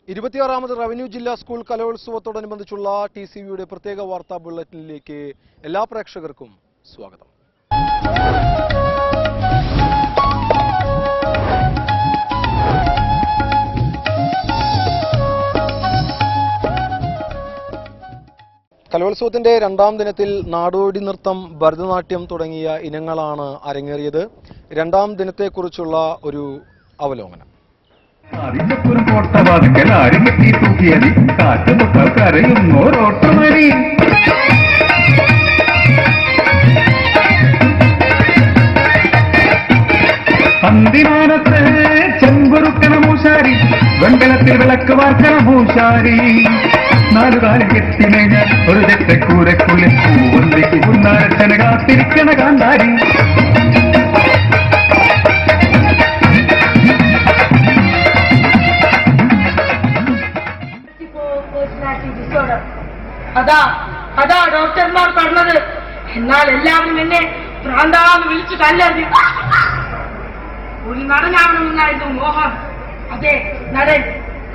26ാമത് revenue ജില്ലാ school കലോത്സവത്തോടനുബന്ധിച്ചുള്ള TCVയുടെ പ്രത്യേക വാർത്താ ബുള്ളറ്റിനിലേക്ക് എല്ലാ പ്രേക്ഷകർക്കും സ്വാഗതം. കലോത്സവത്തിന്റെ രണ്ടാം ദിനത്തിൽ നാടോടി നൃത്തം, ഭരതനാട്യം തുടങ്ങിയ ഇനങ്ങളാണ് അരങ്ങേറിയത്. രണ്ടാം ദിനത്തെക്കുറിച്ചുള്ള ഒരു അവലോകനം. പന്തിമാനത്ത് ചെമ്പുറുക്കണ മൂശാരി, വെങ്കലത്തിൽ വിളക്ക് വാർക്കണ പൂശാരി, നാലുകാലം കെട്ടിമേഞ്ഞ ഒരു ചെറ്റക്കൂരക്കുള്ളിൽ പൂവന്തിക്ക് കുന്നാരച്ചന കാത്തിരിക്കണ കാന്താരി. അതാ ഡോക്ടർമാർ പറഞ്ഞത്. എന്നാൽ എല്ലാവരും എന്നെ പ്രാന്താന്ന് വിളിച്ചു തല്ലരുത്. ഒരു നടനാവണമെന്നായിരുന്നു മോഹം. അതെ, നടൻ.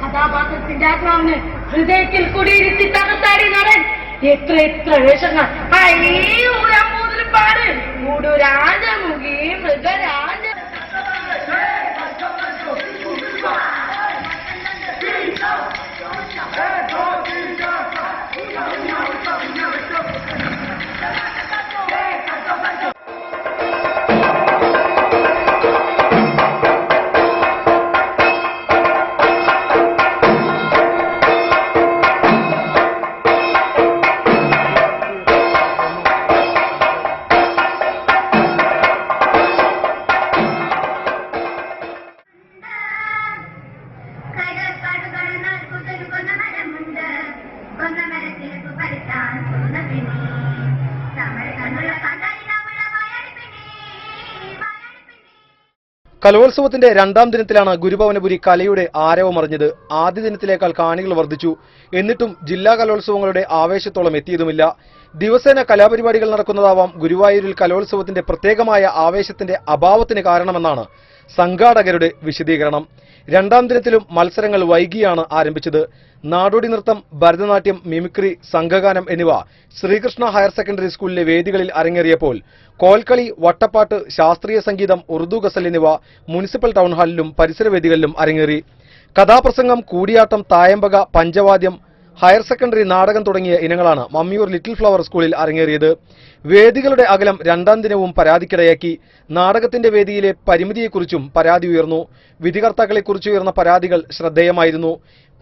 കഥാപാത്രത്തിന്റെ ആത്മാവിന് ഹൃദയത്തിൽ കുടിയിരുത്തി തകർത്താടി നടൻ. എത്ര എത്ര വേഷങ്ങൾ പാട്. മൂടുരാജ, മുഖി, മൃഗരാജ. കലോത്സവത്തിന്റെ രണ്ടാം ദിനത്തിലാണ് ഗുരുഭവനപുരി കലയുടെ ആരവമറിഞ്ഞത്. ആദ്യ ദിനത്തിലേക്കാൾ കാണികൾ വർദ്ധിച്ചു. എന്നിട്ടും ജില്ലാ കലോത്സവങ്ങളുടെ ആവേശത്തോളം എത്തിയതുമില്ല. ദിവസേന കലാപരിപാടികൾ നടക്കുന്നതാവാം ഗുരുവായൂരിൽ കലോത്സവത്തിന്റെ പ്രത്യേകമായ ആവേശത്തിന്റെ അഭാവത്തിന് കാരണമെന്നാണ് സംഘാടകരുടെ വിശദീകരണം. രണ്ടാം ദിനത്തിലും മത്സരങ്ങൾ വൈകിയാണ് ആരംഭിച്ചത്. നാടോടി നൃത്തം, ഭരതനാട്യം, മിമിക്രി, സംഘഗാനം എന്നിവ ശ്രീകൃഷ്ണ ഹയർ സെക്കൻഡറി സ്കൂളിലെ വേദികളിൽ അരങ്ങേറിയപ്പോൾ കോൽക്കളി, വട്ടപ്പാട്ട്, ശാസ്ത്രീയ സംഗീതം, ഉറുദു ഗസൽ എന്നിവ മുനിസിപ്പൽ ടൗൺ ഹാളിലും പരിസരവേദികളിലും അരങ്ങേറി. കഥാപ്രസംഗം, കൂടിയാട്ടം, തായമ്പക, പഞ്ചവാദ്യം, ഹയർ സെക്കൻഡറി നാടകം തുടങ്ങിയ ഇനങ്ങളാണ് മമ്മിയൂർ ലിറ്റിൽ ഫ്ലവർ സ്കൂളിൽ അരങ്ങേറിയത്. വേദികളുടെ അകലം രണ്ടാം ദിനവും പരാതിക്കിടയാക്കി. നാടകത്തിന്റെ വേദിയിലെ പരിമിതിയെക്കുറിച്ചും പരാതി ഉയർന്നു. വിധികർത്താക്കളെക്കുറിച്ചുയർന്ന പരാതികൾ ശ്രദ്ധേയമായിരുന്നു.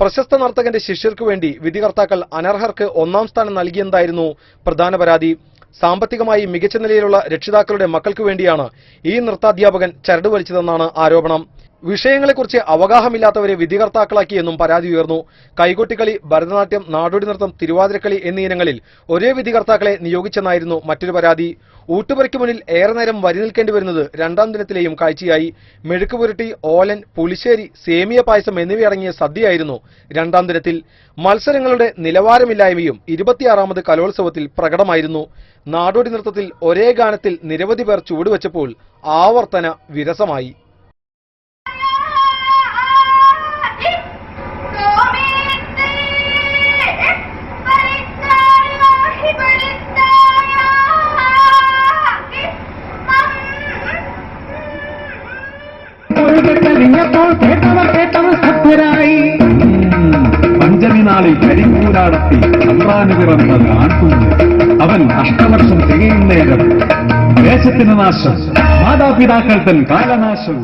പ്രശസ്ത നർത്തകന്റെ ശിഷ്യർക്കു വേണ്ടി വിധികർത്താക്കൾ അനർഹർക്ക് ഒന്നാം സ്ഥാനം നൽകിയെന്നായിരുന്നു പ്രധാന പരാതി. സാമ്പത്തികമായി മികച്ച നിലയിലുള്ള രക്ഷിതാക്കളുടെ മക്കൾക്കു വേണ്ടിയാണ് ഈ നൃത്താധ്യാപകൻ ചരട് വലിച്ചതെന്നാണ് ആരോപണം. വിഷയങ്ങളെക്കുറിച്ച് അവഗാഹമില്ലാത്തവരെ വിധികർത്താക്കളാക്കിയെന്നും പരാതി ഉയർന്നു. കൈകൊട്ടിക്കളി, ഭരതനാട്യം, നാടോടി നൃത്തം, തിരുവാതിരക്കളി എന്നീ ഇനങ്ങളിൽ ഒരേ വിധികർത്താക്കളെ നിയോഗിച്ചെന്നായിരുന്നു മറ്റൊരു പരാതി. ഊട്ടുപുരയ്ക്ക് മുന്നിൽ ഏറെ നേരം വരി നിൽക്കേണ്ടി വരുന്നത് രണ്ടാം ദിനത്തിലെയും കാഴ്ചയായി. മെഴുക്കുപുരട്ടി, ഓലൻ, പുളിശ്ശേരി, സേമിയ പായസം എന്നിവയടങ്ങിയ സദ്യയായിരുന്നു രണ്ടാം ദിനത്തിൽ. മത്സരങ്ങളുടെ നിലവാരമില്ലായ്മയും 26ാമത് കലോത്സവത്തിൽ പ്രകടമായിരുന്നു. നാടോടി നൃത്തത്തിൽ ഒരേ ഗാനത്തിൽ നിരവധി പേർ ചുവടുവെച്ചപ്പോൾ ആവർത്തന വിരസമായി. പഞ്ചമി നാളിൽ കരിപ്പൂരാടത്തി ചന്ദ്രാന് പിറന്നത് ആൺകുഞ്ഞ്. അവൻ അഷ്ടവർഷം തികയുന്നേരം ദേശത്തിന് നാശം, മാതാപിതാക്കൾ തൻ കാലനാശം.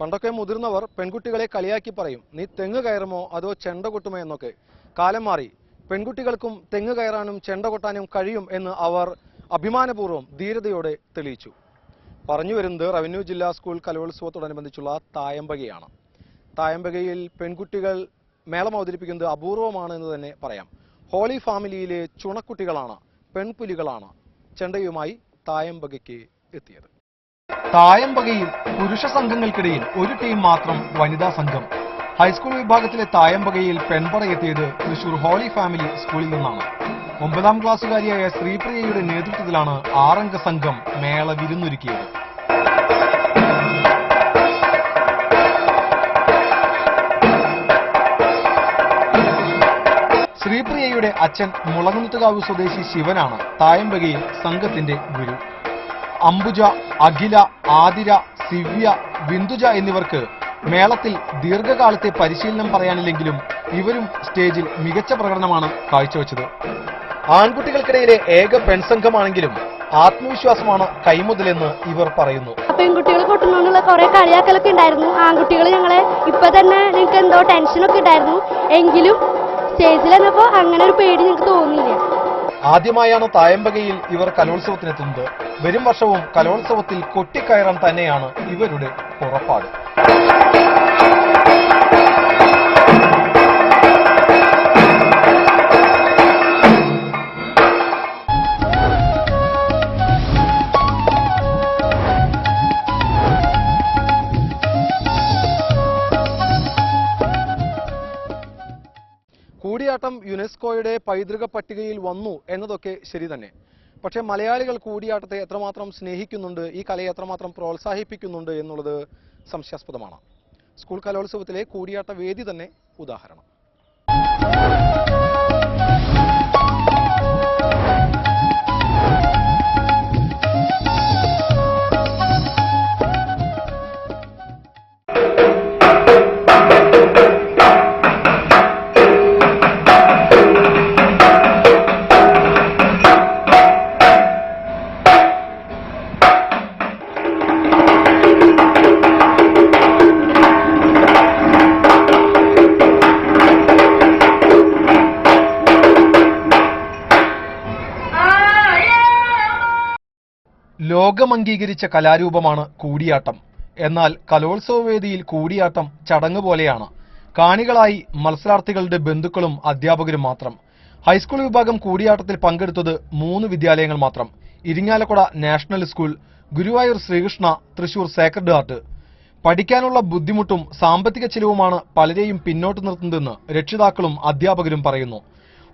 പണ്ടൊക്കെ മുതിർന്നവർ പെൺകുട്ടികളെ കളിയാക്കി പറയും, നീ തെങ്ങ് കയറുമോ അതോ ചെണ്ട കൊട്ടുമോ എന്നൊക്കെ. കാലം മാറി. പെൺകുട്ടികൾക്കും തെങ്ങ് കയറാനും ചെണ്ട കൊട്ടാനും കഴിയും എന്ന് അവർ അഭിമാനപൂർവ്വം ധീരതയോടെ തെളിയിച്ചു. പറഞ്ഞു വരുന്നത് റവന്യൂ ജില്ലാ സ്കൂൾ കലോത്സവത്തോടനുബന്ധിച്ചുള്ള തായമ്പകയാണ്. തായമ്പകയിൽ പെൺകുട്ടികൾ മേളം അവതരിപ്പിക്കുന്നത് അപൂർവമാണ് എന്ന് തന്നെ പറയാം. ഹോളി ഫാമിലിയിലെ ചുണക്കുട്ടികളാണ്, പെൺപുലികളാണ് ചെണ്ടയുമായി തായമ്പകയ്ക്ക് എത്തിയത്. തായമ്പകയിൽ പുരുഷ സംഘങ്ങൾക്കിടയിൽ ഒരു ടീം മാത്രം വനിതാ സംഘം. ഹൈസ്കൂൾ വിഭാഗത്തിലെ തായമ്പകയിൽ പെൺപടയെത്തിയത് തൃശൂർ ഹോളി ഫാമിലി സ്കൂളിൽ നിന്നാണ്. 9ാം ക്ലാസ്സുകാരിയായ ശ്രീപ്രിയയുടെ നേതൃത്വത്തിലാണ് 6 അംഗ സംഘം മേള വിരുന്നൊരുക്കിയത്. ശ്രീപ്രിയയുടെ അച്ഛൻ മുളകുന്നത്തുകാവ് സ്വദേശി ശിവനാണ് തായമ്പകയിൽ സംഘത്തിന്റെ ഗുരു. അംബുജ, അഖില, ആതിര, സിവ്യ, ബിന്ദുജ എന്നിവർക്ക് മേളത്തിൽ ദീർഘകാലത്തെ പരിശീലനം പറയാനില്ലെങ്കിലും ഇവരും സ്റ്റേജിൽ മികച്ച പ്രകടനമാണ് കാഴ്ചവെച്ചത്. ആൺകുട്ടികൾക്കിടയിലെ ഏക പെൺസംഘമാണെങ്കിലും ആത്മവിശ്വാസമാണ് കൈമുതലെന്ന് ഇവർ പറയുന്നു. പെൺകുട്ടികൾ കൊട്ടുന്നുള്ള കുറെ കളിയാക്കലൊക്കെ ഉണ്ടായിരുന്നു. ആൺകുട്ടികൾ ഞങ്ങളെ ഇപ്പൊ തന്നെ ഞങ്ങൾക്ക് എന്തോ ടെൻഷനൊക്കെ ഉണ്ടായിരുന്നു. എങ്കിലും സ്റ്റേജിൽ എന്നപ്പോ അങ്ങനെ ഒരു പേടി ഞങ്ങൾക്ക് തോന്നിയില്ല. ആദ്യമായാണ് തായമ്പകയിൽ ഇവർ കലോത്സവത്തിനെത്തുന്നത്. വരും വർഷവും കലോത്സവത്തിൽ കൊട്ടിക്കയറാൻ തന്നെയാണ് ഇവരുടെ പുറപ്പാട്. കൂടിയാട്ടം യുനെസ്കോയുടെ പൈതൃക പട്ടികയിൽ വന്നു എന്നതൊക്കെ ശരി തന്നെ. പക്ഷേ മലയാളികൾ കൂടിയാട്ടത്തെ എത്രമാത്രം സ്നേഹിക്കുന്നുണ്ട്, ഈ കലയെ എത്രമാത്രം പ്രോത്സാഹിപ്പിക്കുന്നുണ്ട് എന്നുള്ളത് സംശയാസ്പദമാണ്. സ്കൂൾ കലോത്സവത്തിലെ കൂടിയാട്ട വേദി തന്നെ ഉദാഹരണം. ലോകം അംഗീകരിച്ച കലാരൂപമാണ് കൂടിയാട്ടം. എന്നാൽ കലോത്സവ വേദിയിൽ കൂടിയാട്ടം ചടങ്ങ് പോലെയാണ്. കാണികളായി മത്സരാർത്ഥികളുടെ ബന്ധുക്കളും അധ്യാപകരും മാത്രം. ഹൈസ്കൂൾ വിഭാഗം കൂടിയാട്ടത്തിൽ പങ്കെടുത്തത് 3 വിദ്യാലയങ്ങൾ മാത്രം. Irinjalakuda national school, Guruvayur Sreekrishna, Thrissur sacred heart. പഠിക്കാനുള്ള ബുദ്ധിമുട്ടും സാമ്പത്തിക ചെലവുമാണ് പലരെയും പിന്നോട്ട് നിർത്തുന്നതെന്ന് രക്ഷിതാക്കളും അധ്യാപകരും പറയുന്നു.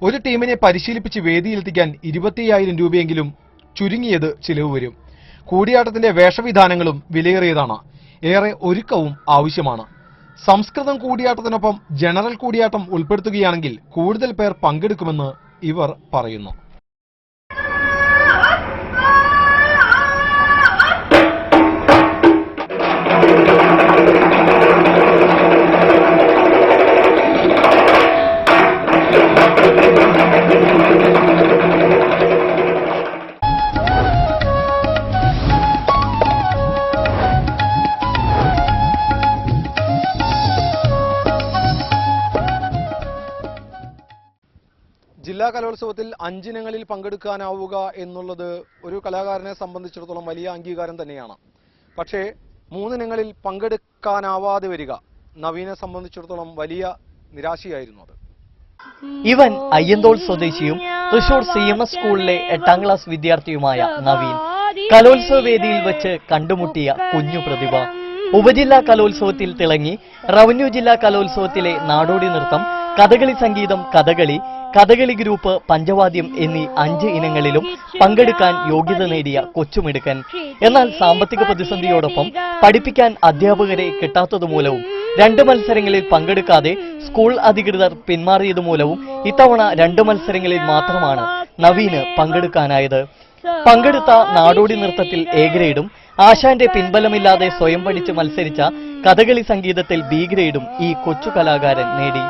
ഒരു ടീമിനെ പരിശീലിപ്പിച്ച് വേദിയിലെത്തിക്കാൻ 25,000 രൂപയെങ്കിലും ചുരുങ്ങിയത് ചിലവ് വരും. കൂടിയാട്ടത്തിന്റെ വേഷവിധാനങ്ങളും വിലയേറിയതാണ്. ഏറെ ഒരുക്കവും ആവശ്യമാണ്. സംസ്കൃതം കൂടിയാട്ടത്തിനൊപ്പം ജനറൽ കൂടിയാട്ടം ഉൾപ്പെടുത്തുകയാണെങ്കിൽ കൂടുതൽ പേർ പങ്കെടുക്കുമെന്ന് ഇവർ പറയുന്നു. ജില്ലാ കലോത്സവത്തിൽ 5 ഇനങ്ങളിൽ പങ്കെടുക്കാനാവുക എന്നുള്ളത് ഒരു കലാകാരനെ സംബന്ധിച്ചിടത്തോളം വലിയ അംഗീകാരം തന്നെയാണ്. പക്ഷേ 3 ഇനങ്ങളിൽ പങ്കെടുക്കാനാവാതെ വരിക നവീനെ സംബന്ധിച്ചിടത്തോളം വലിയ നിരാശയായിരുന്നു. അത് ഇവൻ അയ്യന്തോൾ സ്വദേശിയും തൃശൂർ CMS സ്കൂളിലെ 8ാം ക്ലാസ് വിദ്യാർത്ഥിയുമായ നവീൻ കലോത്സവ വേദിയിൽ വെച്ച് കണ്ടുമുട്ടിയ കുഞ്ഞു പ്രതിഭ. ഉപജില്ലാ കലോത്സവത്തിൽ തിളങ്ങി റവന്യൂ ജില്ലാ കലോത്സവത്തിലെ നാടോടി നൃത്തം, കഥകളി സംഗീതം, കഥകളി ഗ്രൂപ്പ്, പഞ്ചവാദ്യം എന്നീ 5 ഇനങ്ങളിലും പങ്കെടുക്കാൻ യോഗ്യത നേടിയ കൊച്ചുമിടുക്കൻ. എന്നാൽ സാമ്പത്തിക പ്രതിസന്ധിയോടൊപ്പം പഠിപ്പിക്കാൻ അധ്യാപകരെ കിട്ടാത്തതുമൂലവും 2 മത്സരങ്ങളിൽ പങ്കെടുക്കാതെ സ്കൂൾ അധികൃതർ പിന്മാറിയതുമൂലവും ഇത്തവണ 2 മത്സരങ്ങളിൽ മാത്രമാണ് നവീന് പങ്കെടുക്കാനായത്. പങ്കെടുത്ത നാടോടി നൃത്തത്തിൽ A ഗ്രേഡും ആശാന്റെ പിൻബലമില്ലാതെ സ്വയം പഠിച്ച് മത്സരിച്ച കഥകളി സംഗീതത്തിൽ B ഗ്രേഡും ഈ കൊച്ചു കലാകാരൻ നേടി.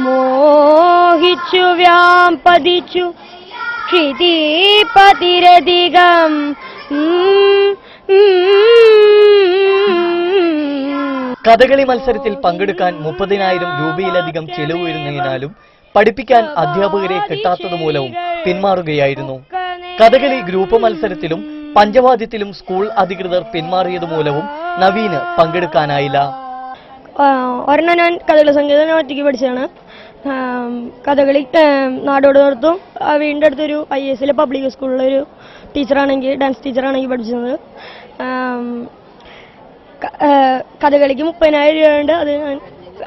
മോഹിച്ചു വ്യാപതിച്ചു ഹൃദീപതിരധികം കഥകളി മത്സരത്തിൽ പങ്കെടുക്കാൻ 30,000 രൂപയിലധികം ചെലവ് വരുന്നതിനാലും പഠിപ്പിക്കാൻ അധ്യാപകരെ കിട്ടാത്തതുമൂലവും പിന്മാറുകയായിരുന്നു. കഥകളി ഗ്രൂപ്പ് മത്സരത്തിലും പഞ്ചവാദ്യത്തിലും സ്കൂൾ അധികൃതർ പിന്മാറിയത് മൂലവും നവീന് പങ്കെടുക്കാനായില്ല. ഒരെണ്ണം ഞാൻ കഥകളി സംഗീതം ഞാൻ ഒറ്റയ്ക്ക് പഠിച്ചതാണ്. കഥകളി നാടോടി നൃത്തം വീടിൻ്റെ അടുത്തൊരു IAS പബ്ലിക് സ്കൂളിലൊരു ടീച്ചറാണെങ്കിൽ ഡാൻസ് ടീച്ചറാണെങ്കിൽ പഠിച്ചത്. കഥകളിക്ക് 30,000 രൂപയുണ്ട്. അത് ഞാൻ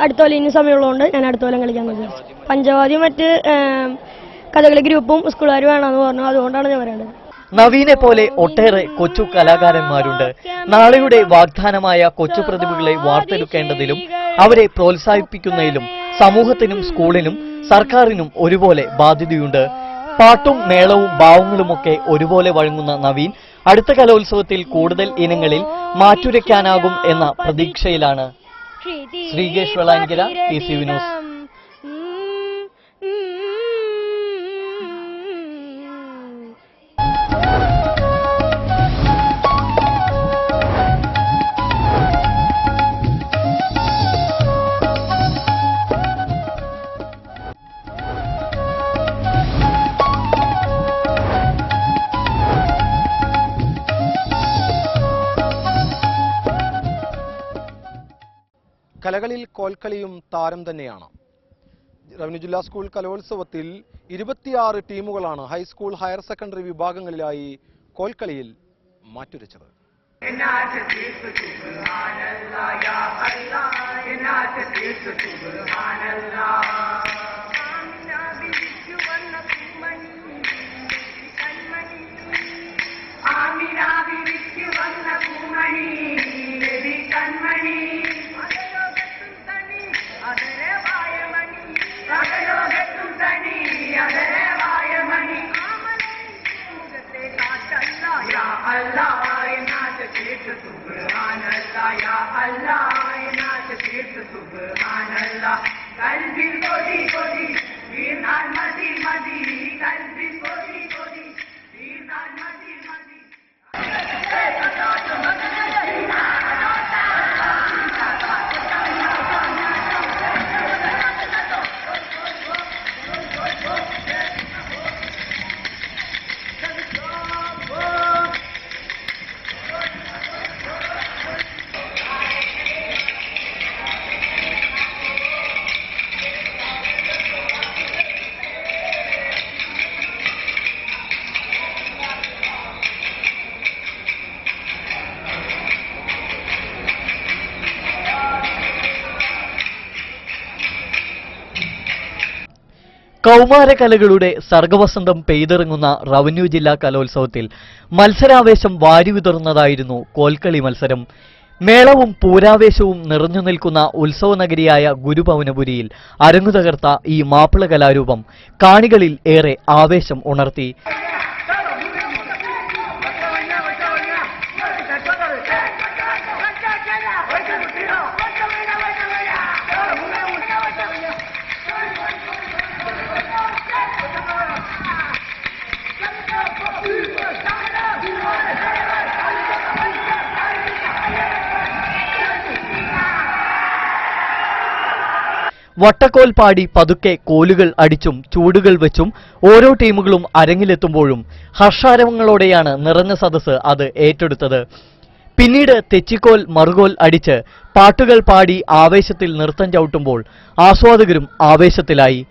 അടുത്ത കൊല്ലം ഇനി സമയമുള്ളതുകൊണ്ട് ഞാൻ അടുത്ത കൊല്ലം കളിക്കാൻ വിചാരിച്ചു. പഞ്ചവാദ്യം മറ്റ് കഥകളി ഗ്രൂപ്പും സ്കൂളുകാർ വേണമെന്ന് പറഞ്ഞു. അതുകൊണ്ടാണ് ഞാൻ പറയേണ്ടത്. നവീനെ പോലെ ഒട്ടേറെ കൊച്ചു കലാകാരന്മാരുണ്ട്. നാളെയുടെ വാഗ്ദാനമായ കൊച്ചു പ്രതിഭകളെ വാർത്തെടുക്കേണ്ടതിലും അവരെ പ്രോത്സാഹിപ്പിക്കുന്നതിലും സമൂഹത്തിനും സ്കൂളിനും സർക്കാരിനും ഒരുപോലെ ബാധ്യതയുണ്ട്. പാട്ടും മേളവും ഭാവങ്ങളുമൊക്കെ ഒരുപോലെ വഴങ്ങുന്ന നവീൻ അടുത്ത കലോത്സവത്തിൽ കൂടുതൽ ഇനങ്ങളിൽ മാറ്റുരയ്ക്കാനാകും എന്ന പ്രതീക്ഷയിലാണ്. Sreekesh Velanikkara, TCV news. കലകളിൽ കോൽക്കളിയും താരം തന്നെയാണ്. റവന്യൂ ജില്ലാ സ്കൂൾ കലോത്സവത്തിൽ 26 ടീമുകളാണ് ഹൈസ്കൂൾ ഹയർ സെക്കൻഡറി വിഭാഗങ്ങളിലായി കോൽക്കളിയിൽ മാറ്റുരച്ചത്. കൗമാരകലകളുടെ സർഗവസന്തം പെയ്തിറങ്ങുന്ന റവന്യൂ ജില്ലാ കലോത്സവത്തിൽ മത്സരാവേശം വാരിവിതറുന്നതായിരുന്നു കോൽക്കളി മത്സരം. മേളവും പൂരാവേശവും നിറഞ്ഞു നിൽക്കുന്ന ഉത്സവനഗരിയായ ഗുരുഭവനപുരിയിൽ അരങ്ങുതകർത്ത ഈ മാപ്പിള കലാരൂപം കാണികളിൽ ഏറെ ആവേശം ഉണർത്തി. വട്ടക്കോൽ പാടി പതുക്കെ കോലുകൾ അടിച്ചും ചൂടുകൾ വെച്ചും ഓരോ ടീമുകളും അരങ്ങിലെത്തുമ്പോഴും ഹർഷാരവങ്ങളോടെയാണ് നിറഞ്ഞ സദസ്സ് അത് ഏറ്റെടുത്തത്. പിന്നീട് തെച്ചിക്കോൽ മറുകോൽ അടിച്ച് പാട്ടുകൾ പാടി ആവേശത്തിൽ നൃത്തം ചവിട്ടുമ്പോൾ ആസ്വാദകരും ആവേശത്തിലായി.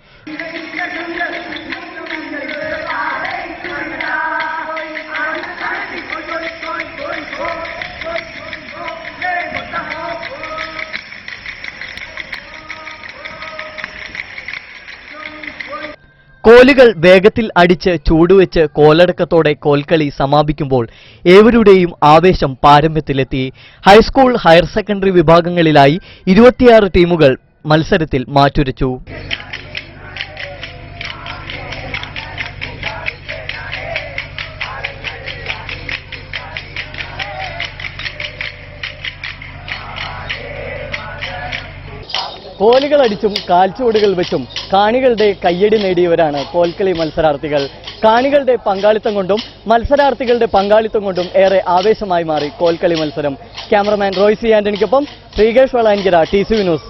കോലുകൾ വേഗത്തിൽ അടിച്ച് ചൂടുവെച്ച് കോലടക്കത്തോടെ കോൽക്കളി സമാപിക്കുമ്പോൾ ഏവരുടെയും ആവേശം പാരമ്യത്തിലെത്തി. ഹൈസ്കൂൾ ഹയർ സെക്കൻഡറി വിഭാഗങ്ങളിലായി 26 ടീമുകൾ മത്സരത്തിൽ മാറ്റുരച്ചു. കോലുകൾ അടിച്ചും കാൽച്ചുവടുകൾ വെച്ചും കാണികളുടെ കയ്യടി നേടിയവരാണ് കോൽക്കളി മത്സരാർത്ഥികൾ. കാണികളുടെ പങ്കാളിത്തം കൊണ്ടും മത്സരാർത്ഥികളുടെ പങ്കാളിത്തം കൊണ്ടും ഏറെ ആവേശമായി മാറി കോൽക്കളി മത്സരം. ക്യാമറമാൻ റോയ്സി ആന്റണിക്കൊപ്പം ശ്രീകേഷ് വെളാനിക്കര, TCV ന്യൂസ്.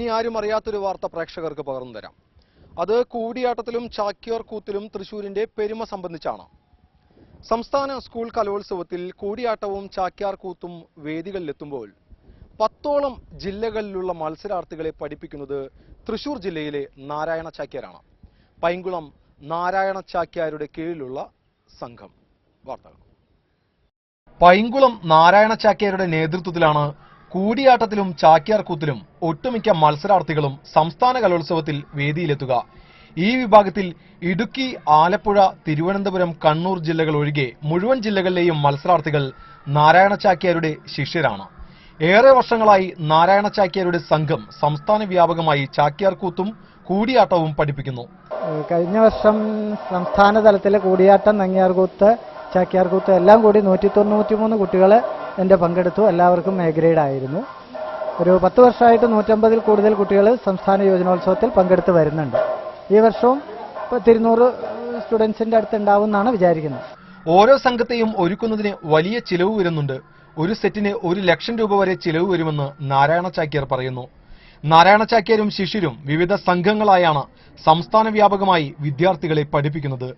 ഇനി ആരും അറിയാത്തൊരു വാർത്ത പ്രേക്ഷകർക്ക് പകർന്നു തരാം. അത് കൂടിയാട്ടത്തിലും ചാക്യാർ കൂത്തിലും തൃശൂരിന്റെ പെരുമ സംബന്ധിച്ചാണ്. സംസ്ഥാന സ്കൂൾ കലോത്സവത്തിൽ കൂടിയാട്ടവും ചാക്യാർ കൂത്തും വേദികളിലെത്തുമ്പോൾ 10ഓളം ജില്ലകളിലുള്ള മത്സരാർത്ഥികളെ പഠിപ്പിക്കുന്നത് തൃശൂർ ജില്ലയിലെ നാരായണ ചാക്യാരാണ്. പൈങ്കുളം നാരായണ ചാക്യാരുടെ കീഴിലുള്ള സംഘം. വാർത്തകൾ. പൈങ്കുളം നാരായണ ചാക്യാരുടെ നേതൃത്വത്തിലാണ് കൂടിയാട്ടത്തിലും ചാക്യാർ കൂത്തിലും ഒട്ടുമിക്ക മത്സരാർത്ഥികളും സംസ്ഥാന കലോത്സവത്തിൽ വേദിയിലെത്തുക. ഈ വിഭാഗത്തിൽ ഇടുക്കി, ആലപ്പുഴ, തിരുവനന്തപുരം, കണ്ണൂർ ജില്ലകൾ ഒഴികെ മുഴുവൻ ജില്ലകളിലെയും മത്സരാർത്ഥികൾ നാരായണ ചാക്യാരുടെ ശിഷ്യരാണ്. ഏറെ വർഷങ്ങളായി നാരായണ ചാക്യാരുടെ സംഘം സംസ്ഥാന വ്യാപകമായി ചാക്യാർ കൂത്തും കൂടിയാട്ടവും പഠിപ്പിക്കുന്നു. കഴിഞ്ഞ വർഷം സംസ്ഥാന തലത്തിലെ കൂടിയാട്ടം, നങ്ങ്യാർകൂത്ത്, ചാക്യാർകൂത്ത് എല്ലാം കൂടി 193 കുട്ടികൾ എൻ്റെ പങ്കെടുത്തു. എല്ലാവർക്കും എ ഗ്രേഡ് ആയിരുന്നു. ഒരു 10 വർഷമായിട്ട് 150-ൽ കൂടുതൽ കുട്ടികൾ സംസ്ഥാന യുവജനോത്സവത്തിൽ പങ്കെടുത്ത് വരുന്നുണ്ട്. ഈ വർഷവും 200 സ്റ്റുഡൻസിന്റെ അടുത്ത് ഉണ്ടാവും എന്നാണ് വിചാരിക്കുന്നത്. ഓരോ സംഘത്തെയും ഒരുക്കുന്നതിന് വലിയ ചിലവ് വരുന്നുണ്ട്. ഒരു സെറ്റിന് 1 ലക്ഷം രൂപ വരെ ചിലവ് വരുമെന്ന് നാരായണ ചാക്യാർ പറയുന്നു. നാരായണ ചാക്യാരും ശിഷ്യരും വിവിധ സംഘങ്ങളായാണ് സംസ്ഥാന വ്യാപകമായി വിദ്യാർത്ഥികളെ പഠിപ്പിക്കുന്നത്.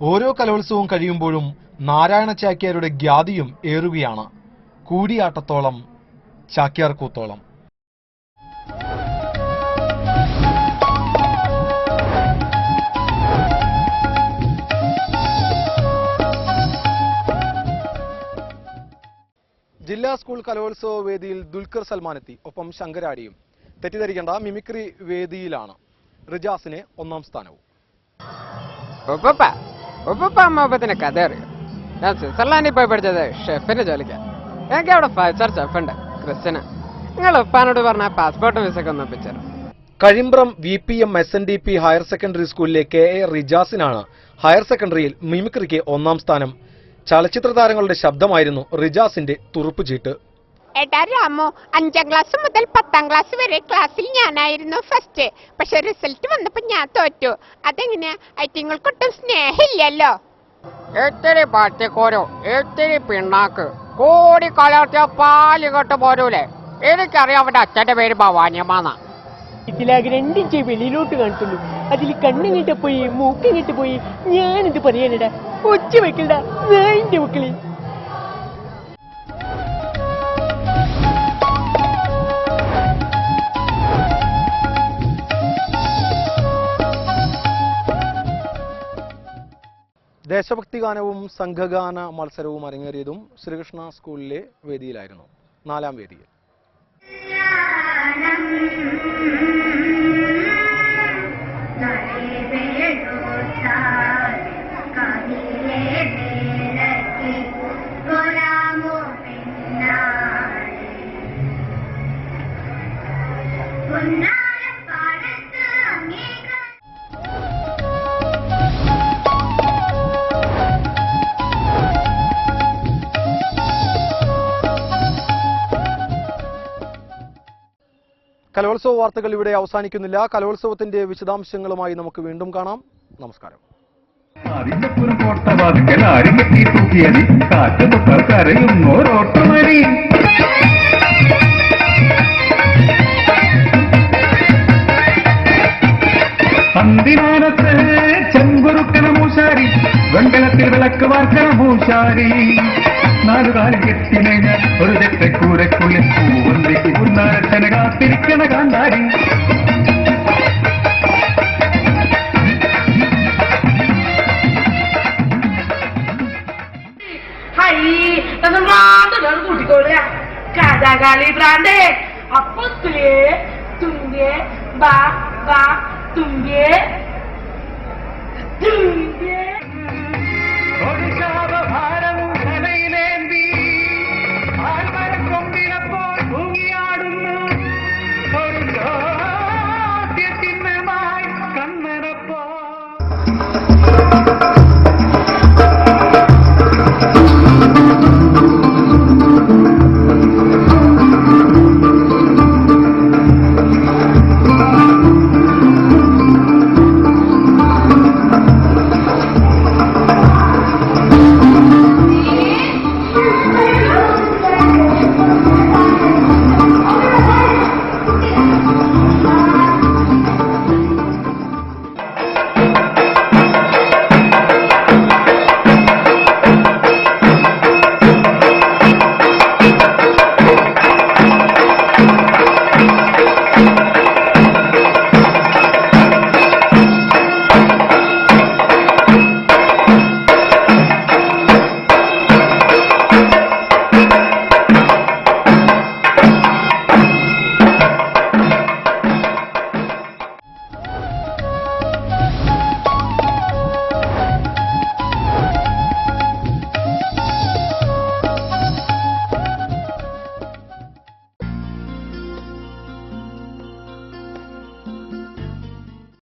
ഓരോ കലോത്സവവും കഴിയുമ്പോഴും നാരായണ ചാക്യാരുടെ ഖ്യാതിയും ഏറുകയാണ്. കൂടിയാട്ടത്തോളം ചാക്യാർ കൂത്തോളം. ജില്ലാ സ്കൂൾ കലോത്സവ വേദിയിൽ ദുൽഖർ സൽമാൻ എത്തി. ഒപ്പം ശങ്കരാടിയും. തെറ്റിദ്ധരിക്കേണ്ട, മിമിക്രി വേദിയിലാണ്. റിജാസിന് 1ാം സ്ഥാനവും. അമ്മൂപ്പത്തിന് കഥ അറിയാം. ഞാൻ സ്വിറ്റ്സർലാൻഡിൽ പോയി പഠിച്ചത് ഷെഫിന്റെ ജോലിക്കാണ്. എനിക്ക് അവിടെ 5-star ഷെഫുണ്ട്, ക്രിസ്ത്യന്. നിങ്ങൾ ഉപ്പാനോട് പറഞ്ഞ പാസ്പോർട്ട് വിസയൊക്കെ ഒന്ന് ഒപ്പിച്ചേരും. Kazhimbram VPM SNDP higher secondary സ്കൂളിലെ KA റിജാസിനാണ് ഹയർ സെക്കൻഡറിയിൽ മിമിക്രിക്ക് 1ാം സ്ഥാനം. ചലച്ചിത്ര താരങ്ങളുടെ ശബ്ദമായിരുന്നു റിജാസിന്റെ തുറുപ്പുചീട്ട്. എടാ രാമു, 5ാം ക്ലാസ് മുതൽ 10ാം ക്ലാസ് വരെ ക്ലാസ്സിൽ ഞാനായിരുന്നു ഫസ്റ്റ്. പക്ഷെ റിസൾട്ട് വന്നപ്പോ ഞാൻ തോറ്റു. അതെങ്ങനെയാ? ഐറ്റിങ്ങൾക്കൊട്ടും സ്നേഹമില്ലല്ലോ. എത്തിരി പറ്റിക്കോരോ, എത്തിരി പിണ്ണാക്ക്, കൂടി കലർത്തിയ പാല് കെട്ട് പോരൂലേ. എനിക്കറിയാം അവന്റെ അച്ഛന്റെ പേര് ഭവാനിയമ്മാന്ന. ഇതിലാകെ 2 ഇഞ്ചേ വെളിയിലോട്ട് കാണത്തുള്ളൂ. അതിൽ കണ്ണിങ്ങിട്ട് പോയി മൂക്കിങ്ങിട്ട് പോയി. ഞാനെന്ത് പറയാനടാ? ഒച്ച വെക്കലടാ നായിന്റെ മക്കളെ. ദേശഭക്തി ഗാനവും സംഘഗാന മത്സരവും അരങ്ങേറിയതും ശ്രീകൃഷ്ണ സ്കൂളിലെ വേദിയിലായിരുന്നു. 4ാം വേദിയിൽ. കലോത്സവ വാർത്തകൾ ഇവിടെ അവസാനിക്കുന്നില്ല. കലോത്സവത്തിന്റെ വിശദാംശങ്ങളുമായി നമുക്ക് വീണ്ടും കാണാം. നമസ്കാരം. അന്തിമാനത്ത് ചെങ്കുറുക്കണ മൂശാരി, വെങ്കലത്തിൽ വിളക്ക് വാർക്കണ മൂശാരി, 4 കാലം കെട്ടിനേഞ്ഞ ഒരു തെറ്റക്കൂരക്കുള്ളിൽ പൂവന്തിക്ക് പൂർണ്ണാരച്ചന കാത്തിരിക്കണ കാന്താരി. കൂട്ടിക്കോളുക കഥാകാലി ഭ്രാന്തേ. അപ്പത്തിലേ തുമ്പിയെ ബാ ബാ തുമ്പിയെ തുമ്പിയെ.